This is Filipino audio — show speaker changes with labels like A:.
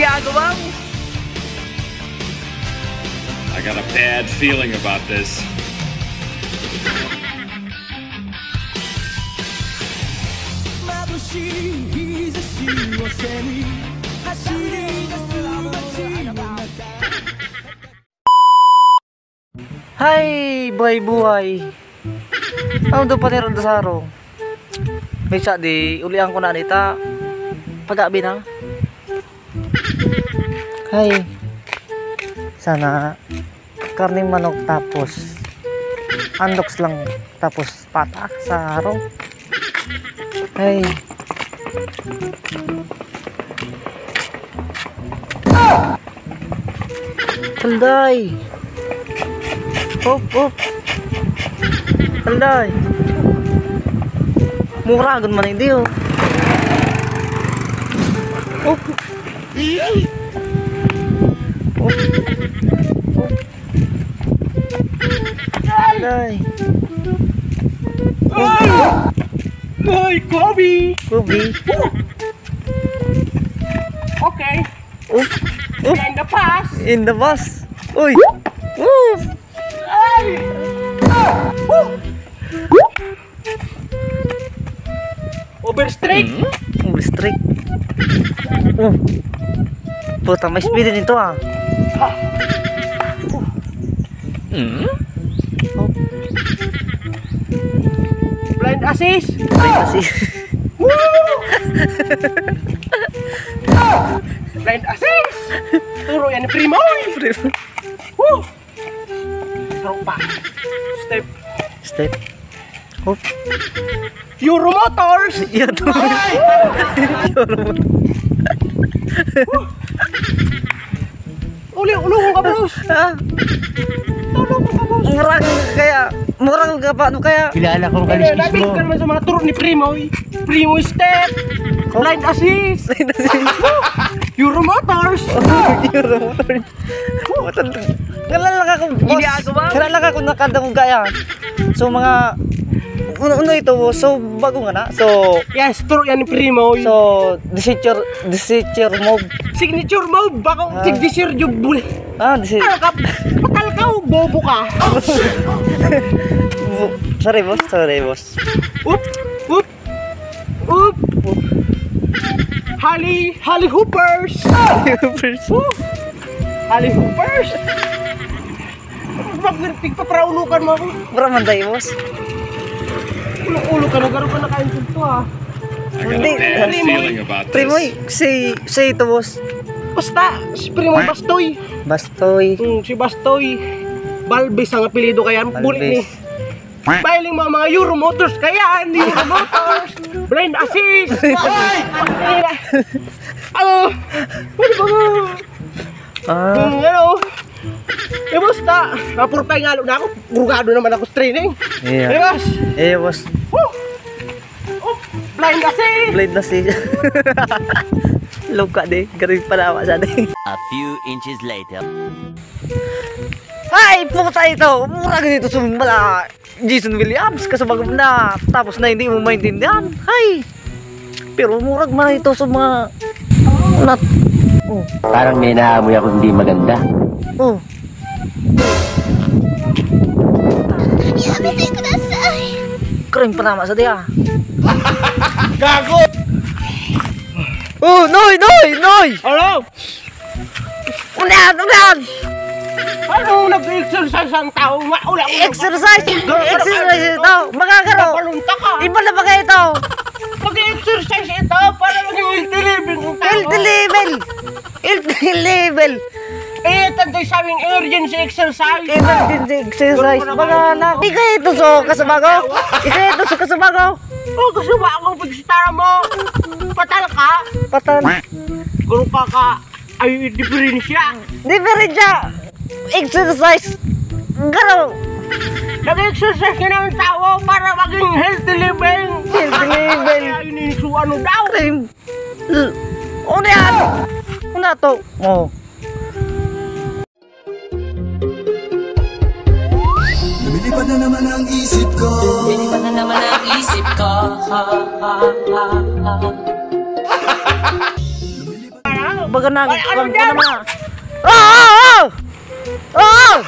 A: ginagawa mo?
B: I got a bad feeling about this.
A: Hai, buhay-buhay. Ano doon pa niron sa araw? May siya di ulian ko na nita. Pag-abi na. Hai. Sana karning manok tapos andoks lang tapos pata sa araw. Hai. Talday. Hop, hop. Talday. Mura gun man hindi oh. Hop. Hop. Talday.
C: Ay, Kobe.
A: Kobe.
C: Okay.
A: Up. Up.
C: In the past.
A: In the bus. Uy. Woo.
C: Ay. Overstreak.
A: Overstreak. Oh. Puta, may speed din ito ah. Oh.
C: Blind assist.
A: Blind assist.
C: Blind assist. Turo yan ni Primoy. Woo. Pa. Step.
A: Step. Hop.
C: Euro Motors.
A: Yan to. Euro Motors.
C: Uli ka bros.
A: Ah.
C: Tulong ka bros.
A: Murang ka pa ano kaya?
D: Kilala kong kaliskis
C: Nabig
D: mo.
C: ka naman sa mga turo ni Primoy. Primoy step. Blind assist.
A: Blind assist.
C: Euro Motors.
A: Euro Motors. Ngalala ka kung nakadang gaya. So mga uno ito so bago nga na. So
C: yes, turo yan ni Primoy.
A: so signature move.
C: Signature move bako signature job buli.
A: Ah,
C: Patal ka, bobo ka.
A: Sorry boss.
C: Oop, oop, oop. Holly Hoopers. Holly Hoopers. Magpintig pa para ulukan mo ako.
A: Para manday boss.
C: Ulo ka na, garo ka na kain to ah.
B: I got a bad feeling about
A: Primoy,
B: this.
A: say ito boss.
C: Basta, si Primoy Bastoy.
A: Bastoy.
C: Si Bastoy. Balbis ang apelido kaya. Bulit ni. Bailing mga Euro Motors kaya. Euro Motors. Blind assist. Ano ba ano? Basta, napurpay nga na ako. Burgado naman ako sa training.
A: Yeah. Boss.
C: Blind assist.
A: Blade na siya. Luka di. Garing panawa siya di.
D: A few inches later.
A: Ay, puta ito. Mura ganito sumala. Jason Williams. Kasabagam na. Tapos na hindi mo maintindihan. Ay. Pero murag man ito sa mga... Not... Oh.
D: Parang may naamoy ako hindi maganda.
A: Oh.
E: Yamete kudasai.
A: Kering panama sa dia.
C: Gago!
A: Oh, noy!
C: Ano?
A: Ulan!
C: Ano nag-exercise ang tao? Wala
A: Exercise ito! Magagaro!
C: Napalunta ka!
A: Iba na ba kayo ito?
C: Mag-exercise ito para maging healthy living ang tao.
A: Healthy level!
C: Tanday sa aming emergency exercise.
A: Emergency exercise. Mga anak. Di kayo ito so kasabagaw?
C: Oh, kasi ba akong pagsitara mo? Patal ka?
A: Patan.
C: Guru ka ay diferensya.
A: Diferensya! Exercise! Garo!
C: Nag-exercise ka ng tao para maging healthy living.
A: Healthy living.
C: Kaya inisu ano daw?
A: Ano yan? Ano to? Oh.
F: Lumilipad na naman ang isip ko.
A: baga na.
C: Ano
A: Kuwan ko
C: dyan?
A: naman. Ah! Ah! Ah!